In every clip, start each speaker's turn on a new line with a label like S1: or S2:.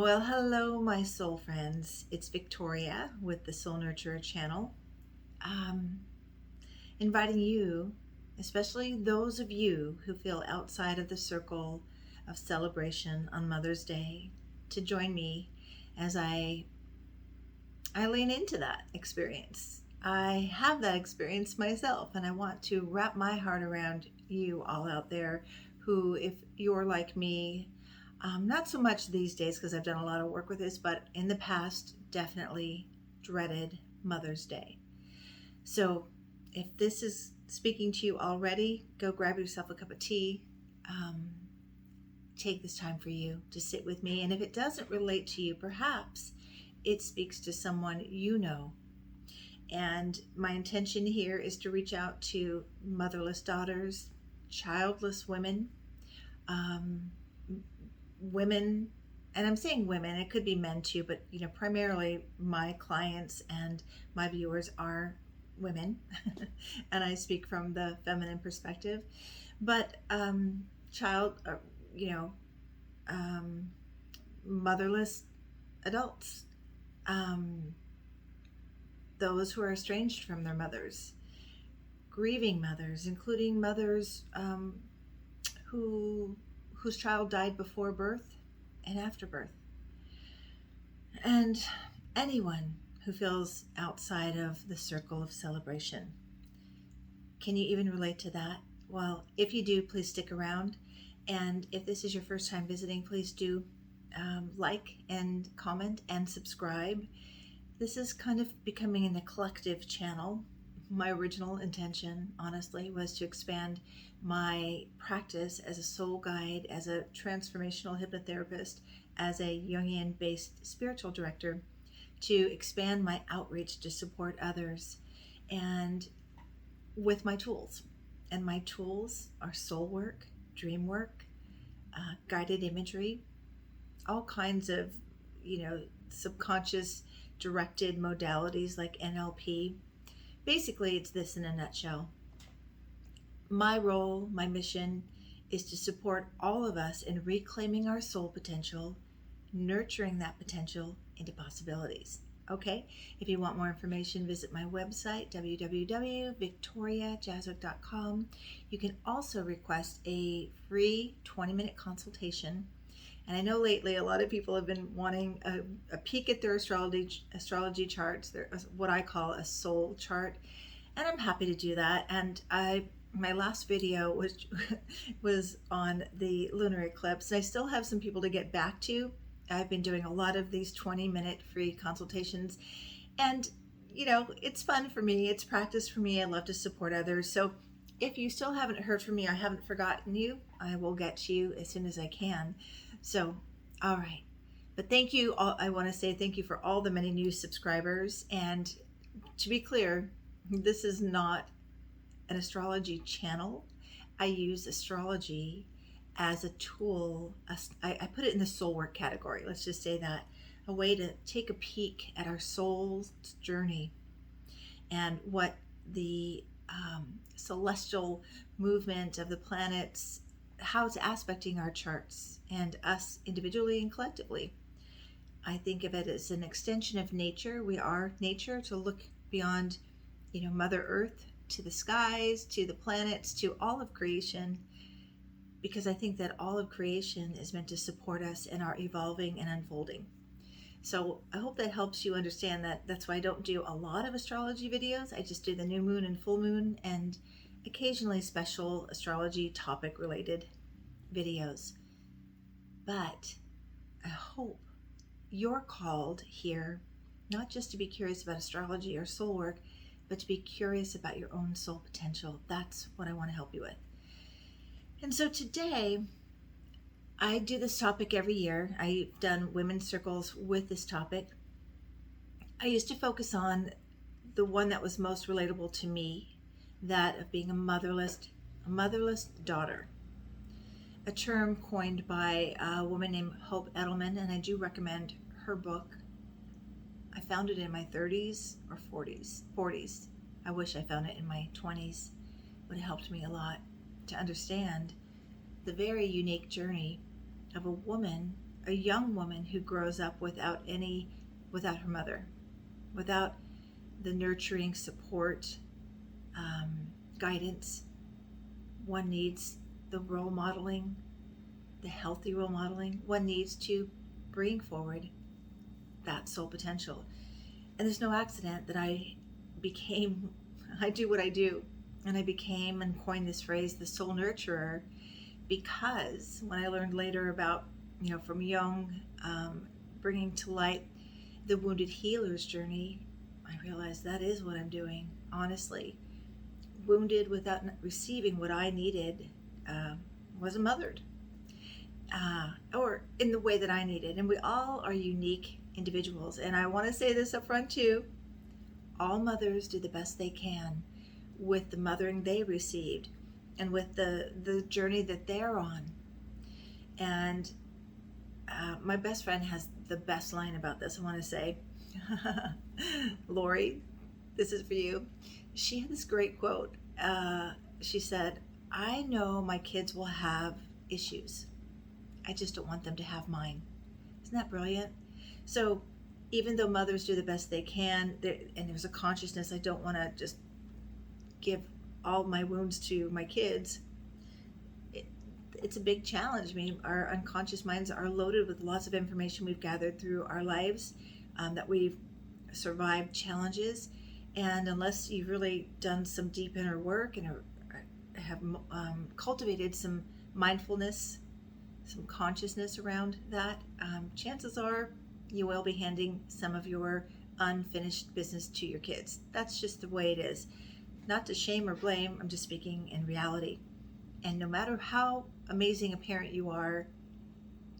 S1: Well, hello, my soul friends. It's Victoria with the Soul Nurturer channel. Um, Inviting you, especially those of you who feel outside of the circle of celebration on Mother's Day, to join me as I lean into that experience. I have that experience myself, and I want to wrap my heart around you all out there who, if you're like me, not so much these days because I've done a lot of work with this, but in the past, definitely dreaded Mother's Day. So if this is speaking to you already, go grab yourself a cup of tea. Um, take this time for you to sit with me. And if it doesn't relate to you, perhaps it speaks to someone you know. And my intention here is to reach out to motherless daughters, childless women, um, women, and I'm saying women, it could be men too, but primarily my clients and my viewers are women, and I speak from the feminine perspective. But child, you know, um, motherless adults, um, those who are estranged from their mothers, grieving mothers, including mothers who whose child died before birth and after birth, and anyone who feels outside of the circle of celebration. Can you even relate to that? Well, if you do, please stick around. And if this is your first time visiting, please do like and comment and subscribe. This is kind of becoming an eclectic channel. My original intention, honestly, was to expand my practice as a soul guide, as a transformational hypnotherapist, as a Jungian based spiritual director, to expand my outreach to support others and with my tools. And my tools are soul work, dream work, guided imagery, all kinds of, subconscious directed modalities like NLP. Basically, it's this in a nutshell. My role, my mission, is to support all of us in reclaiming our soul potential, nurturing that potential into possibilities. Okay, if you want more information, visit my website, www.victoriajazwick.com. You can also request a free 20-minute consultation. And I know lately a lot of people have been wanting a peek at their astrology charts, their what I call a soul chart, and I'm happy to do that. And my last video was on the lunar eclipse, and I still have some people to get back to. I've been doing a lot of these 20-minute free consultations, and it's fun for me, it's practice for me. I love to support others. So if you still haven't heard from me, I haven't forgotten you. I will get to you as soon as I can. So, all right. But thank you. I want to say thank you for all the many new subscribers. And to be clear, this is not an astrology channel. I use astrology as a tool. I put it in the soul work category. Let's just say that. A way to take a peek at our soul's journey and what the celestial movement of the planets, how it's aspecting our charts and us individually and collectively. I think of it as an extension of nature. We are nature, to look beyond, Mother Earth, to the skies, to the planets, to all of creation, because I think that all of creation is meant to support us in our evolving and unfolding. So I hope that helps you understand that. That's why I don't do a lot of astrology videos. I just do the new moon and full moon, and occasionally special astrology topic related videos. But I hope you're called here not just to be curious about astrology or soul work, but to be curious about your own soul potential. That's what I want to help you with. And so today, I do this topic every year. I've done women's circles with this topic. I used to focus on the one that was most relatable to me, that of being a motherless daughter, a term coined by a woman named Hope Edelman, and I do recommend her book. I found it in my 30s or 40s. I wish I found it in my 20s. Would have helped me a lot to understand the very unique journey of a woman a young woman who grows up without her mother, without the nurturing support, guidance. One needs the role modeling, the healthy role modeling. One needs to bring forward that soul potential. And there's no accident that I do what I do. And I became and coined this phrase, the soul nurturer, because when I learned later about, from Jung, bringing to light the wounded healer's journey, I realized that is what I'm doing, honestly. Wounded without receiving what I needed, wasn't mothered, or in the way that I needed. And we all are unique individuals. And I want to say this up front too. All mothers do the best they can with the mothering they received and with the journey that they're on. And my best friend has the best line about this, I want to say. Lori, this is for you. She had this great quote. She said, I know my kids will have issues. I just don't want them to have mine. Isn't that brilliant? So even though mothers do the best they can, and there's a consciousness, I don't want to just give all my wounds to my kids. It's a big challenge. I mean, our unconscious minds are loaded with lots of information we've gathered through our lives, that we've survived challenges. And unless you've really done some deep inner work and have cultivated some mindfulness, some consciousness around that, chances are you will be handing some of your unfinished business to your kids. That's just the way it is. Not to shame or blame, I'm just speaking in reality. And no matter how amazing a parent you are,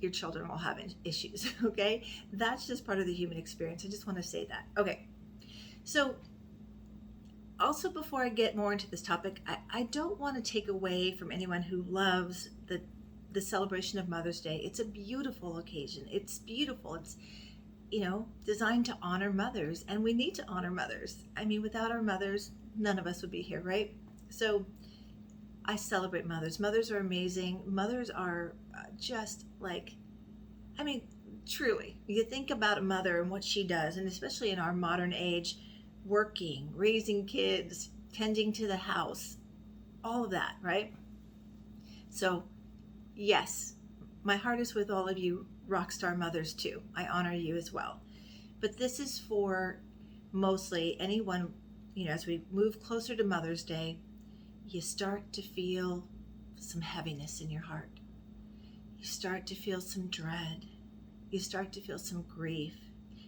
S1: your children will have issues, okay? That's just part of the human experience. I just want to say that. Okay, so also before I get more into this topic, I don't want to take away from anyone who loves the celebration of Mother's Day. It's a beautiful occasion. It's beautiful. It's, designed to honor mothers, and we need to honor mothers. I mean, without our mothers, none of us would be here, right? So I celebrate mothers. Mothers are amazing. Mothers are just like, truly, you think about a mother and what she does, and especially in our modern age, working, raising kids, tending to the house, all of that, right? So yes, my heart is with all of you rock star mothers too. I honor you as well. But this is for mostly anyone, as we move closer to Mother's Day, you start to feel some heaviness in your heart. You start to feel some dread. You start to feel some grief.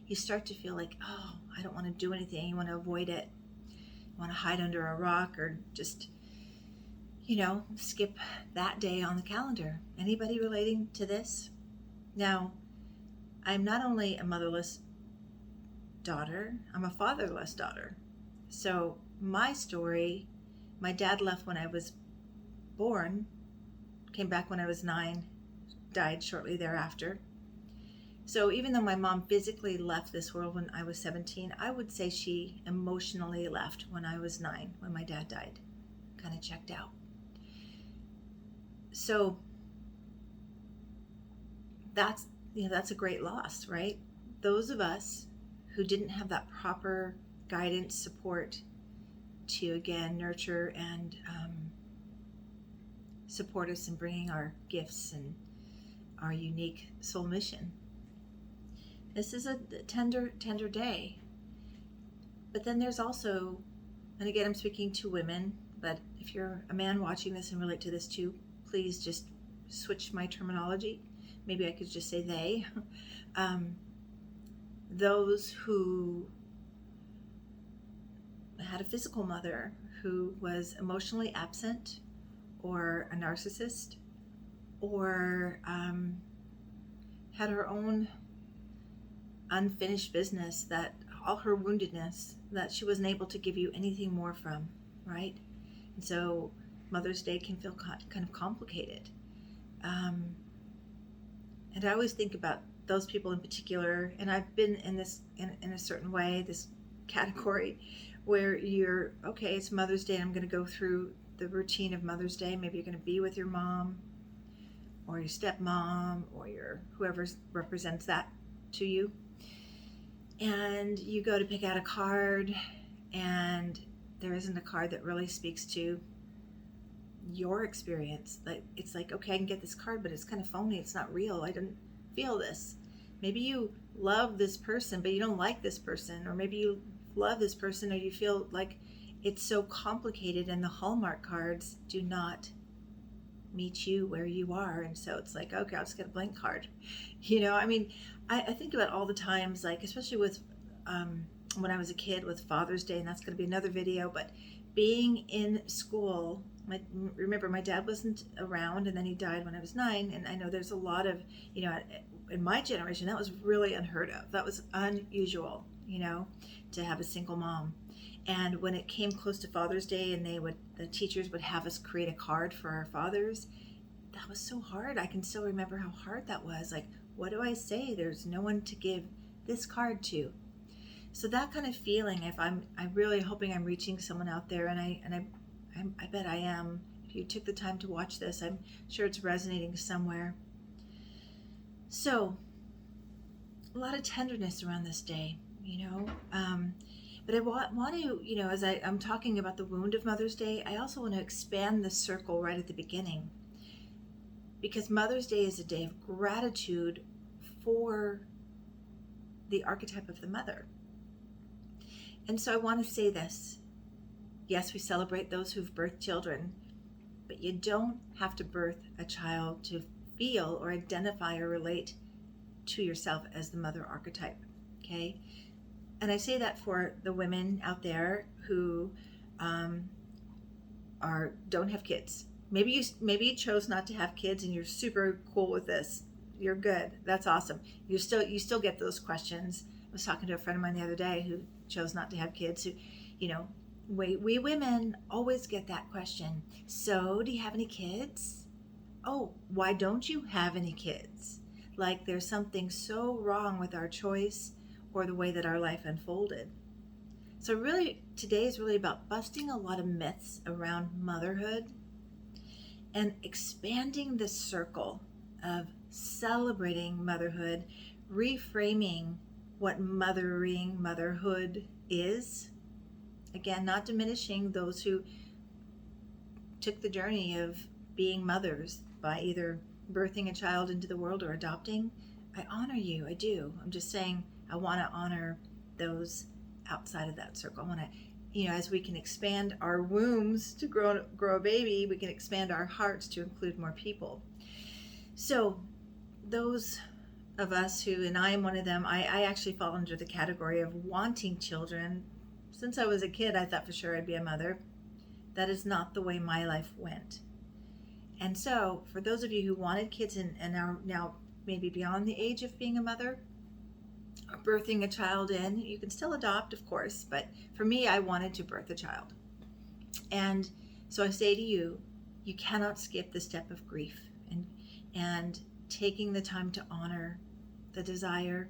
S1: You start to feel like, oh, I don't want to do anything. You want to avoid it. You want to hide under a rock or just, skip that day on the calendar. Anybody relating to this? Now, I'm not only a motherless daughter, I'm a fatherless daughter. So my story, my dad left when I was born, came back when I was 9, died shortly thereafter. So even though my mom physically left this world when I was 17, I would say she emotionally left when I was 9, when my dad died, kind of checked out. So that's a great loss, right? Those of us who didn't have that proper guidance, support to, again, nurture and support us in bringing our gifts and our unique soul mission. This is a tender day. But then there's also, and again, I'm speaking to women, but if you're a man watching this and relate to this too, please just switch my terminology. Maybe I could just say they. Those who had a physical mother who was emotionally absent, or a narcissist, or had her own unfinished business, that all her woundedness, that she wasn't able to give you anything more from, right? And so Mother's Day can feel kind of complicated. And I always think about those people in particular, and I've been in this, in a certain way, this category, where you're, okay, it's Mother's Day, and I'm going to go through the routine of Mother's Day. Maybe you're going to be with your mom, or your stepmom or your whoever represents that to you. And you go to pick out a card, and there isn't a card that really speaks to your experience. Like, it's like, okay, I can get this card, but it's kind of phony. It's not real. I didn't feel this. Maybe you love this person, but you don't like this person, or maybe you love this person, or you feel like it's so complicated, and the Hallmark cards do not meet you where you are. And so it's like, okay, I'll just get a blank card. I mean, I think about all the times, like, especially with when I was a kid with Father's Day, and that's going to be another video, but being in school, remember my dad wasn't around, and then he died when I was 9. And I know there's a lot of, in my generation, that was really unheard of. That was unusual, to have a single mom. And when it came close to Father's Day, and the teachers would have us create a card for our fathers, that was so hard. I can still remember how hard that was. Like, what do I say? There's no one to give this card to. So that kind of feeling, if I'm really hoping I'm reaching someone out there, and I bet I am. If you took the time to watch this, I'm sure it's resonating somewhere. So, a lot of tenderness around this day, But I want to, as I'm talking about the wound of Mother's Day, I also want to expand the circle right at the beginning. Because Mother's Day is a day of gratitude for the archetype of the mother. And so I want to say this. Yes, we celebrate those who've birthed children, but you don't have to birth a child to feel or identify or relate to yourself as the mother archetype, okay? And I say that for the women out there who don't have kids. Maybe you chose not to have kids, and you're super cool with this. You're good. That's awesome. You still get those questions. I was talking to a friend of mine the other day who chose not to have kids. Who, we women always get that question. So, do you have any kids? Oh, why don't you have any kids? Like there's something so wrong with our choice or the way that our life unfolded. So really, today is really about busting a lot of myths around motherhood and expanding the circle of celebrating motherhood, reframing what motherhood is. Again, not diminishing those who took the journey of being mothers by either birthing a child into the world or adopting. I honor you, I do. I'm just saying I want to honor those outside of that circle. I want to, as we can expand our wombs to grow a baby, we can expand our hearts to include more people. So those of us who, and I am one of them, I actually fall under the category of wanting children. Since I was a kid, I thought for sure I'd be a mother. That is not the way my life went. And so for those of you who wanted kids and are now maybe beyond the age of being a mother, or birthing a child in, you can still adopt, of course, but for me, I wanted to birth a child. And so I say to you, you cannot skip the step of grief and taking the time to honor the desire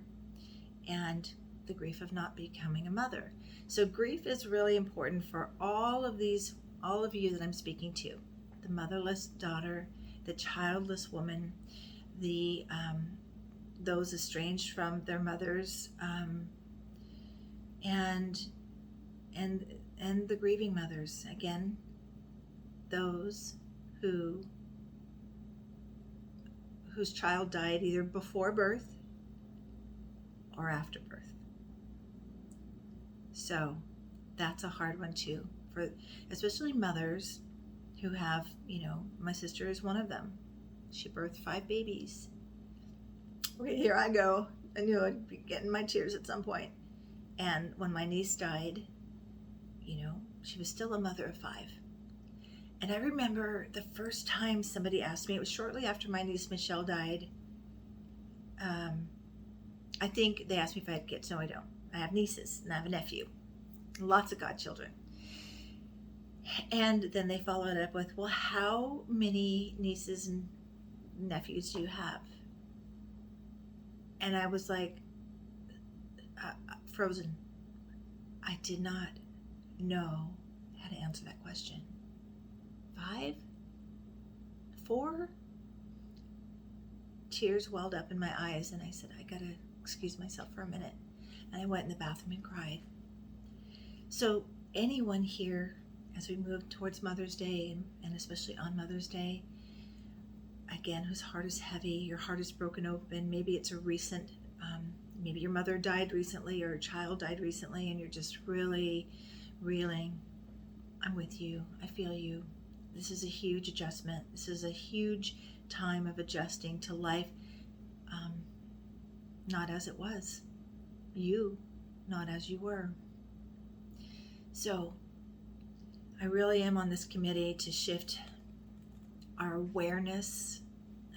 S1: and the grief of not becoming a mother. So grief is really important for all of you that I'm speaking to. The motherless daughter, the childless woman, those estranged from their mothers, and the grieving mothers. Again, those whose child died either before birth or after birth. So that's a hard one too, for especially mothers who have, my sister is one of them. She birthed 5 babies. Okay, here I go. I knew I'd be getting my tears at some point. And when my niece died, she was still a mother of 5. And I remember the first time somebody asked me, it was shortly after my niece Michelle died. I think they asked me if I had kids. No, I don't. I have nieces and I have a nephew. Lots of godchildren. And then they followed up with, well, how many nieces and nephews do you have? And I was like, frozen. I did not know how to answer that question. 5? 4? tears welled up in my eyes, and I said, I gotta excuse myself for a minute. And I went in the bathroom and cried. So anyone here, as we move towards Mother's Day, and especially on Mother's Day, again, whose heart is heavy, your heart is broken open, maybe it's a recent, maybe your mother died recently or a child died recently, and you're just really reeling, I'm with you. I feel you. This is a huge adjustment. This is a huge time of adjusting to life, not as it was. You, not as you were. So I really am on this committee to shift our awareness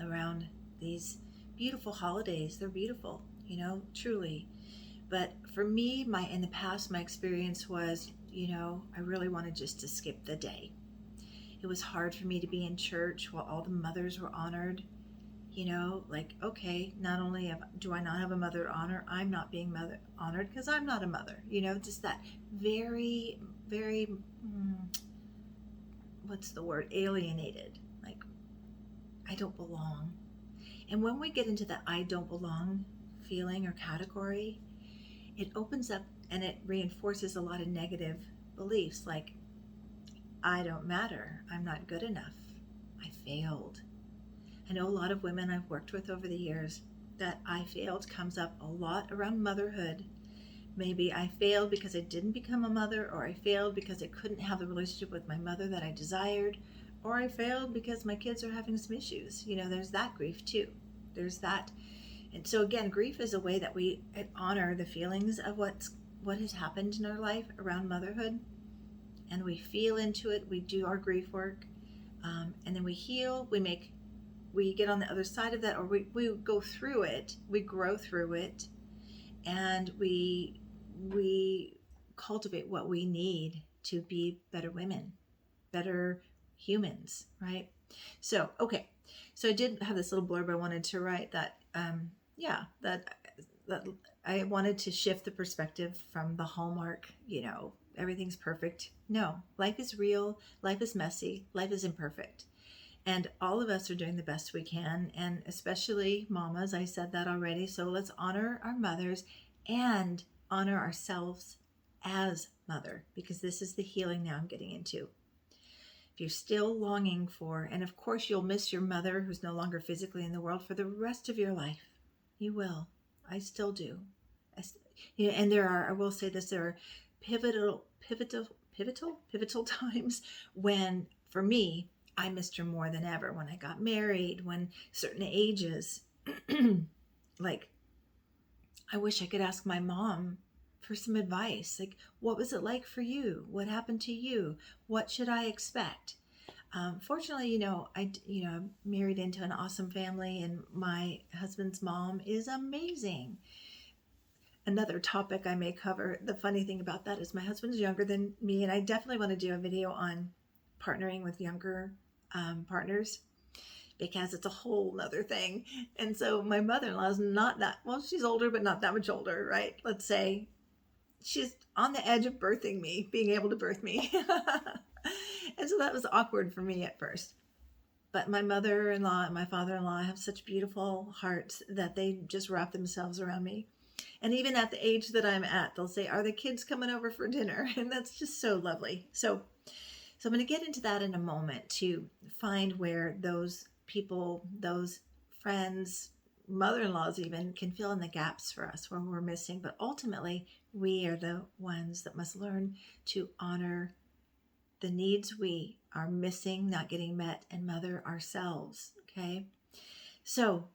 S1: around these beautiful holidays. They're beautiful, truly. But for me, in the past, my experience was, I really wanted just to skip the day. It was hard for me to be in church while all the mothers were honored. Okay, not only do I not have a mother to honor, I'm not being mother honored because I'm not a mother. Just that very, very, what's the word? Alienated. Like, I don't belong. And when we get into that I don't belong feeling or category, it opens up and it reinforces a lot of negative beliefs like, I don't matter, I'm not good enough, I failed. I know a lot of women I've worked with over the years that I failed comes up a lot around motherhood. Maybe I failed because I didn't become a mother, or I failed because I couldn't have the relationship with my mother that I desired, or I failed because my kids are having some issues. There's that grief too. There's that. And so again, grief is a way that we honor the feelings of what has happened in our life around motherhood, and we feel into it. We do our grief work, and then we heal. We get on the other side of that, or we go through it. We grow through it, and we cultivate what we need to be better women, better humans, right? So, okay. So I did have this little blurb I wanted to write that I wanted to shift the perspective from the hallmark, everything's perfect. No, life is real, life is messy, life is imperfect. And all of us are doing the best we can, and especially mamas, I said that already. So let's honor our mothers and honor ourselves as mother, because this is the healing now I'm getting into. If you're still longing for, and of course you'll miss your mother who's no longer physically in the world for the rest of your life. You will. I still do. And I will say this, there are pivotal times when, for me, I missed her more than ever. When I got married, when certain ages, like, I wish I could ask my mom for some advice. Like, what was it like for you? What happened to you? What should I expect? Fortunately, I'm married into an awesome family, and my husband's mom is amazing. Another topic I may cover, the funny thing about that is my husband's younger than me, and I definitely want to do a video on partnering with younger partners, because it's a whole nother thing. And so my mother-in-law is not that, well, she's older, but not that much older, right? Let's say she's on the edge of birthing me, being able to birth me. And so that was awkward for me at first. But my mother-in-law and my father-in-law have such beautiful hearts that they just wrap themselves around me. And even at the age that I'm at, they'll say, are the kids coming over for dinner? And that's just so lovely. So I'm going to get into that in a moment, to find where those people, those friends, mother-in-laws even, can fill in the gaps for us where we're missing. But ultimately, we are the ones that must learn to honor the needs we are missing, not getting met, and mother ourselves. Okay? So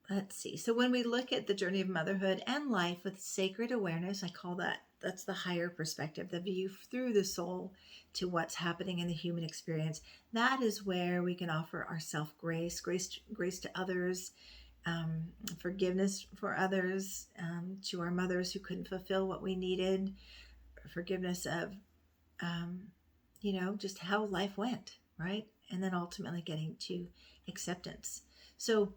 S1: let's see. So when we look at the journey of motherhood and life with sacred awareness, I call that's the higher perspective, the view through the soul to what's happening in the human experience. That is where we can offer ourselves grace to others, forgiveness for others, to our mothers who couldn't fulfill what we needed, forgiveness of, just how life went, right? And then ultimately getting to acceptance. So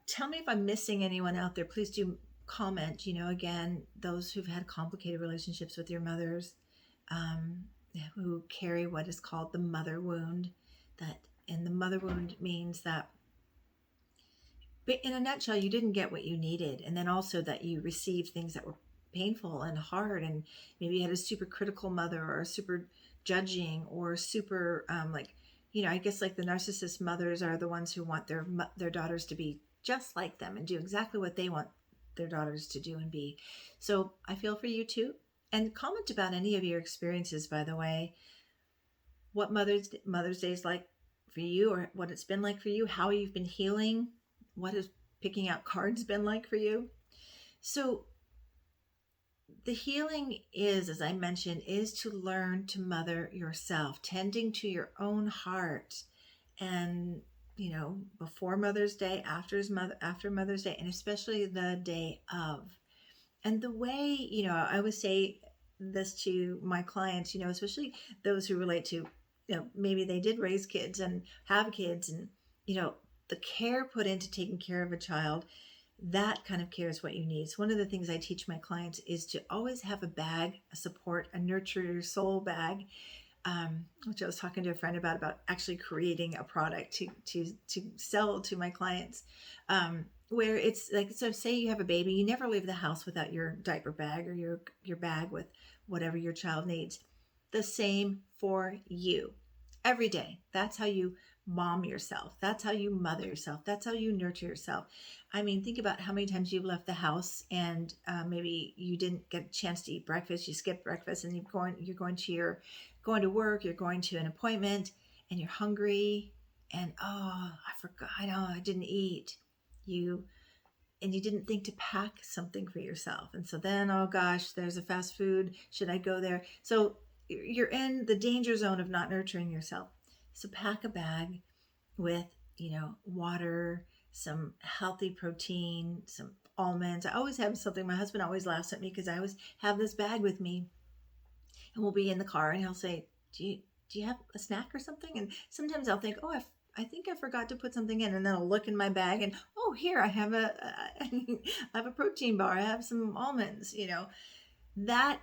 S1: tell me if I'm missing anyone out there. Please do comment. Again, those who've had complicated relationships with your mothers, who carry what is called the mother wound, that And the mother wound means that, but in a nutshell, you didn't get what you needed. And then also that you received things that were painful and hard. And maybe you had a super critical mother, or a super judging, or super, I guess like the narcissist mothers are the ones who want their daughters to be just like them and do exactly what they want their daughters to do and be. So I feel for you too. And comment about any of your experiences, by the way, what Mother's Day is like for you, or what it's been like for you, how you've been healing, what has picking out cards been like for you. So the healing is, as I mentioned, is to learn to mother yourself, tending to your own heart. And before Mother's Day, after Mother's Day, and especially the day of. And the way, I always say this to my clients, especially those who relate to, maybe they did raise kids and have kids, and, the care put into taking care of a child, that kind of care is what you need. So one of the things I teach my clients is to always have a bag, a support, a nurture your soul bag, which I was talking to a friend about actually creating a product to sell to my clients, where it's like, so say you have a baby, you never leave the house without your diaper bag, or your bag with whatever your child needs. The same for you. Every day. That's how you mom yourself. That's how you mother yourself. That's how you nurture yourself. I mean, think about how many times you've left the house and maybe you didn't get a chance to eat breakfast. You skipped breakfast, and you're going to work. You're going to an appointment, and you're hungry. And I forgot. I didn't eat. You didn't think to pack something for yourself. And so then, oh gosh, there's a fast food. Should I go there? So you're in the danger zone of not nurturing yourself. So pack a bag with, water, some healthy protein, some almonds. I always have something. My husband always laughs at me because I always have this bag with me, and we'll be in the car, and he'll say, do you have a snack or something? And sometimes I'll think, I think I forgot to put something in, and then I'll look in my bag, and here I have I have a protein bar. I have some almonds. That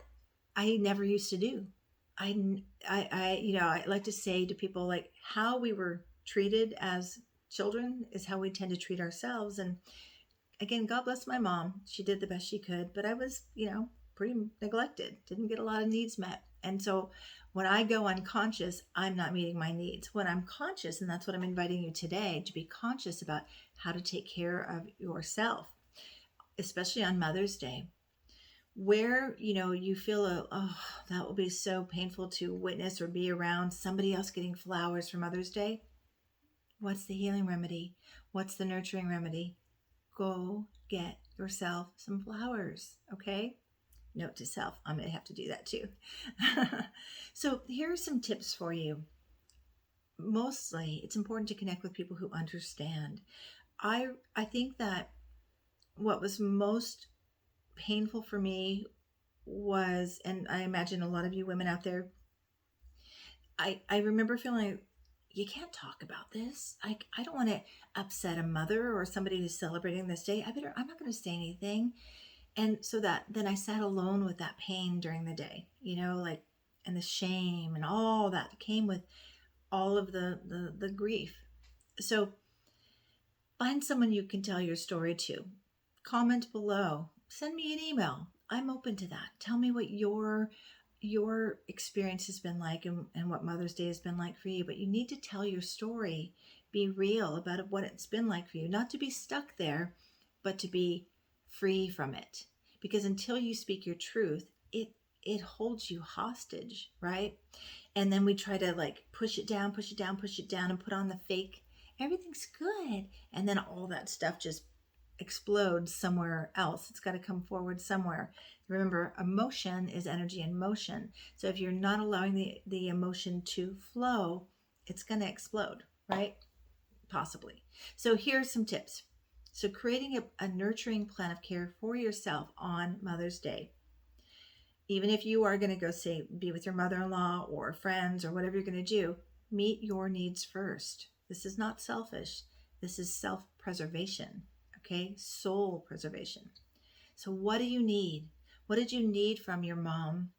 S1: I never used to do. I like to say to people, like, how we were treated as children is how we tend to treat ourselves. And again, God bless my mom. She did the best she could, but I was, pretty neglected, didn't get a lot of needs met. And so when I go unconscious, I'm not meeting my needs. When I'm conscious, and that's what I'm inviting you today, to be conscious about how to take care of yourself, especially on Mother's Day, where, you feel, that will be so painful to witness or be around somebody else getting flowers for Mother's Day. What's the healing remedy? What's the nurturing remedy? Go get yourself some flowers, okay? Note to self, I'm going to have to do that too. So here are some tips for you. Mostly, it's important to connect with people who understand. I think that what was most painful for me was, and I imagine a lot of you women out there, I remember feeling like, you can't talk about this. I don't want to upset a mother or somebody who's celebrating this day. I'm not going to say anything. And so then I sat alone with that pain during the day, and the shame and all that came with all of the grief. So find someone you can tell your story to. Comment below. Send me an email. I'm open to that. Tell me what your experience has been like, and what Mother's Day has been like for you. But you need to tell your story. Be real about what it's been like for you. Not to be stuck there, but to be free from it. Because until you speak your truth, it holds you hostage, right? And then we try to push it down, and put on the fake, everything's good. And then all that stuff just explodes somewhere else. It's got to come forward somewhere. Remember, emotion is energy in motion. So if you're not allowing the emotion to flow, it's going to explode, right? Possibly. So here's some tips. So creating a nurturing plan of care for yourself on Mother's Day. Even if you are going to go be with your mother-in-law or friends or whatever you're going to do, meet your needs first. This is not selfish. This is self-preservation, okay? Soul preservation. So what do you need? What did you need from your mom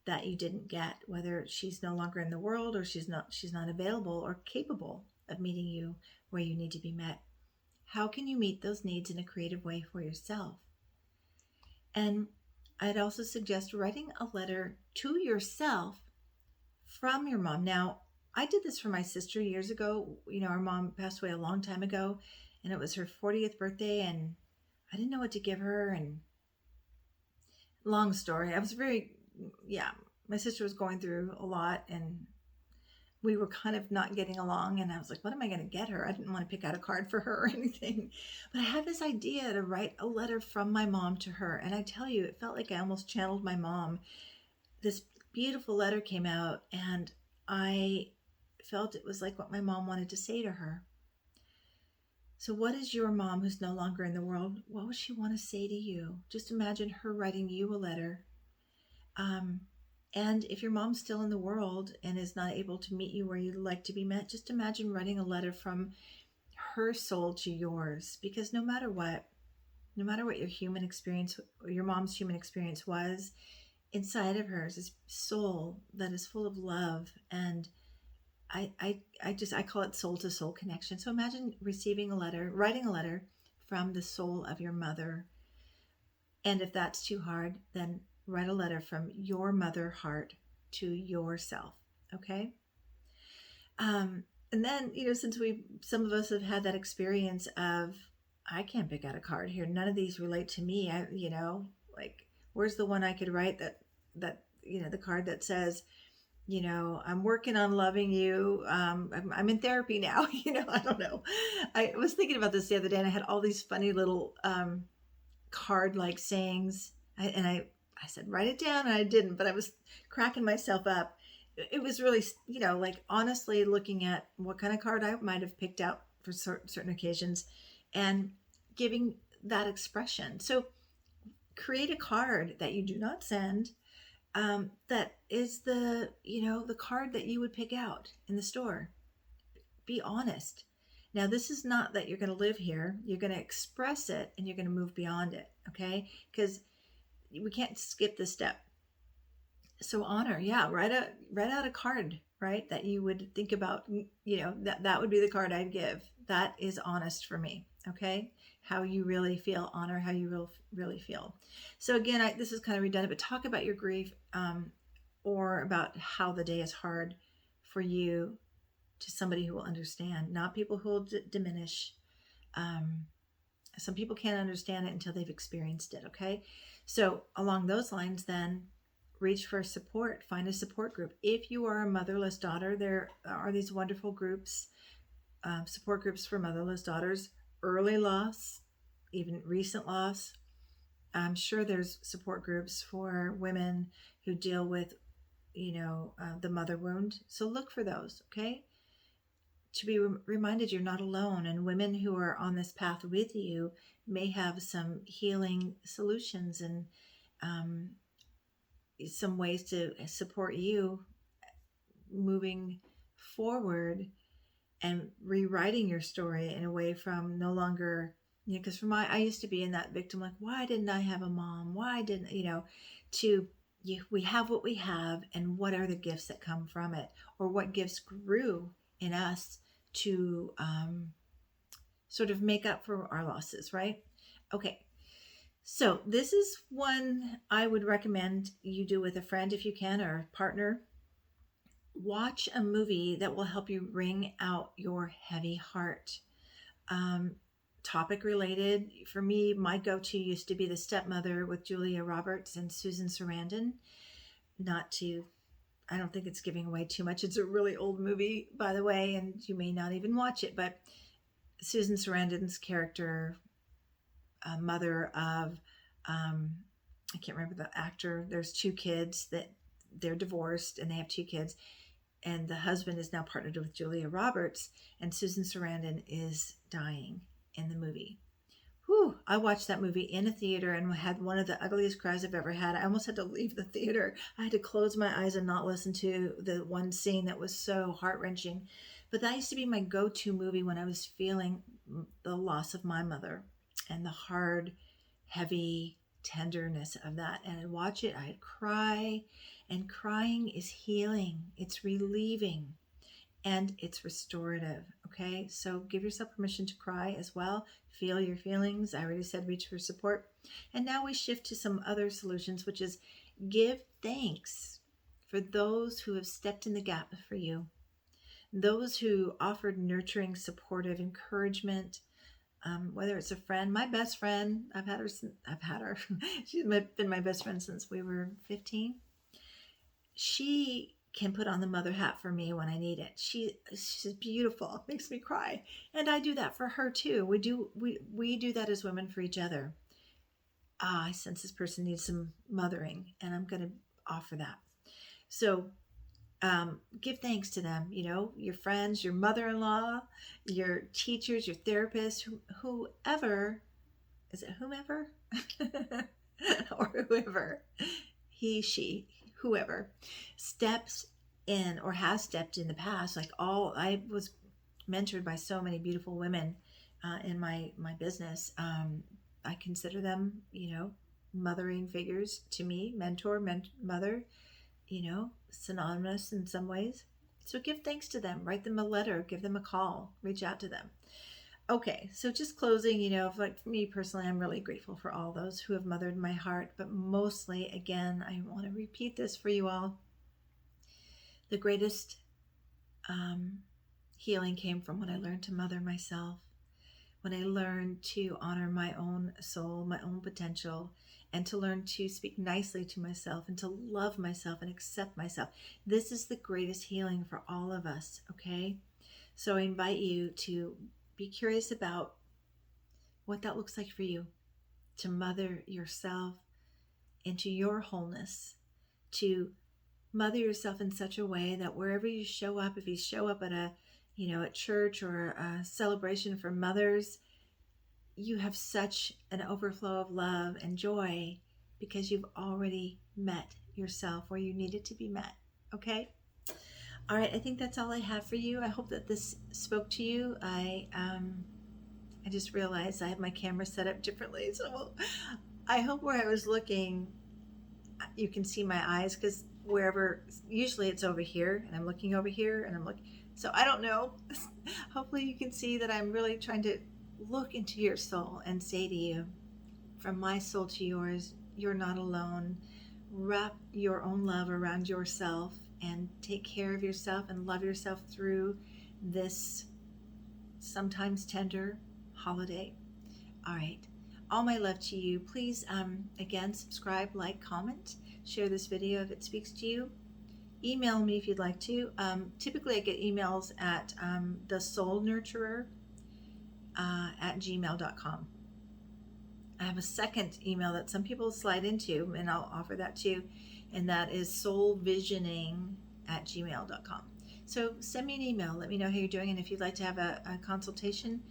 S1: that you didn't get, whether she's no longer in the world or she's not available or capable of meeting you where you need to be met. How can you meet those needs in a creative way for yourself? And I'd also suggest writing a letter to yourself from your mom. Now, I did this for my sister years ago. Our mom passed away a long time ago, and it was her 40th birthday, and I didn't know what to give her. And long story, I was yeah, my sister was going through a lot, and we were kind of not getting along. And I was like, what am I going to get her? I didn't want to pick out a card for her or anything. But I had this idea to write a letter from my mom to her. And I tell you, it felt like I almost channeled my mom. This beautiful letter came out, and I felt it was like what my mom wanted to say to her. So what is your mom, who's no longer in the world, what would she want to say to you? Just imagine her writing you a letter. And if your mom's still in the world and is not able to meet you where you'd like to be met, just imagine writing a letter from her soul to yours. Because no matter what your human experience, your mom's human experience was, inside of hers is soul that is full of love. And I call it soul to soul connection. So imagine receiving a letter, writing a letter from the soul of your mother. And if that's too hard, then write a letter from your mother heart to yourself. Okay. And then, since some of us have had that experience of, I can't pick out a card here. None of these relate to me. Like, where's the one I could write that, the card that says, I'm working on loving you. I'm in therapy now. I don't know. I was thinking about this the other day, and I had all these funny little card like sayings. I said, write it down, and I didn't, but I was cracking myself up. It was really, like honestly looking at what kind of card I might have picked out for certain occasions and giving that expression. So create a card that you do not send, that is the card that you would pick out in the store. Be honest. Now, this is not that you're going to live here. You're going to express it, and you're going to move beyond it. Okay. Because we can't skip this step. So honor. Yeah. Write out a card, right? That you would think about, that would be the card I'd give. That is honest for me. Okay. How you really feel, honor how you really feel. So again, this is kind of redundant, but talk about your grief, or about how the day is hard for you to somebody who will understand, not people who will diminish. Some people can't understand it until they've experienced it. Okay. So along those lines, then reach for support, find a support group. If you are a motherless daughter, there are these wonderful groups, support groups for motherless daughters, early loss, even recent loss. I'm sure there's support groups for women who deal with, the mother wound. So look for those, okay? To be reminded you're not alone, and women who are on this path with you may have some healing solutions and some ways to support you moving forward and rewriting your story in a way from no longer, because I used to be in that victim, like, why didn't I have a mom? Why didn't, to we have what we have, and what are the gifts that come from it, or what gifts grew in us to sort of make up for our losses, right? Okay. So this is one I would recommend you do with a friend if you can, or a partner. Watch a movie that will help you wring out your heavy heart. Topic related, for me, my go-to used to be The Stepmother with Julia Roberts and Susan Sarandon. I don't think it's giving away too much. It's a really old movie, by the way, and you may not even watch it, but Susan Sarandon's character, mother of, I can't remember the actor. There's two kids that they're divorced, and they have two kids, and the husband is now partnered with Julia Roberts, and Susan Sarandon is dying in the movie. Whew, I watched that movie in a theater and had one of the ugliest cries I've ever had. I almost had to leave the theater. I had to close my eyes and not listen to the one scene that was so heart-wrenching. But that used to be my go-to movie when I was feeling the loss of my mother and the hard, heavy tenderness of that. And I'd watch it, I'd cry, and crying is healing. It's relieving. and it's restorative. Okay, so give yourself permission to cry as well. Feel your feelings. I already said reach for support. And now we shift to some other solutions, which is give thanks for those who have stepped in the gap for you, those who offered nurturing, supportive encouragement. Whether it's a friend, my best friend, I've had her. She's been my best friend since we were 15. She can put on the mother hat for me when I need it. She's beautiful, makes me cry, and I do that for her too. We do that as women for each other. I sense this person needs some mothering, and I'm going to offer that. So give thanks to them, your friends, your mother-in-law, your teachers, your therapists, whoever. Is it whomever? Or whoever, he, she, whoever steps in or has stepped in the past. I was mentored by so many beautiful women in my business. I consider them, mothering figures to me, mentor, mother, synonymous in some ways. So give thanks to them, write them a letter, give them a call, reach out to them. Okay, so just closing, like for me personally, I'm really grateful for all those who have mothered my heart, but mostly, again, I want to repeat this for you all. The greatest healing came from when I learned to mother myself, when I learned to honor my own soul, my own potential, and to learn to speak nicely to myself and to love myself and accept myself. This is the greatest healing for all of us, okay? So I invite you to be curious about what that looks like for you, to mother yourself into your wholeness, to mother yourself in such a way that wherever you show up, if you show up at at church or a celebration for mothers, you have such an overflow of love and joy because you've already met yourself where you needed to be met. Okay? All right, I think that's all I have for you. I hope that this spoke to you. I just realized I have my camera set up differently, so I hope where I was looking, you can see my eyes, because usually it's over here, and I'm looking over here, and I'm looking. So I don't know. Hopefully you can see that I'm really trying to look into your soul and say to you, from my soul to yours, you're not alone. Wrap your own love around yourself and take care of yourself and love yourself through this sometimes tender holiday. All right. All my love to you. Please, again, subscribe, like, comment, share this video if it speaks to you. Email me if you'd like to. Typically, I get emails at thesoulnurturer at gmail.com. I have a second email that some people slide into, and I'll offer that too, and that is soulvisioning at gmail.com. So send me an email. Let me know how you're doing, and if you'd like to have a consultation,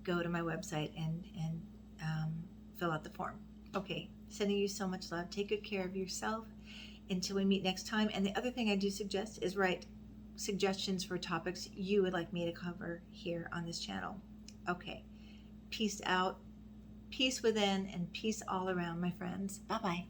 S1: go to my website and fill out the form. Okay, sending you so much love. Take good care of yourself until we meet next time. And the other thing I do suggest is write suggestions for topics you would like me to cover here on this channel. Okay, peace out, peace within, and peace all around, my friends. Bye-bye.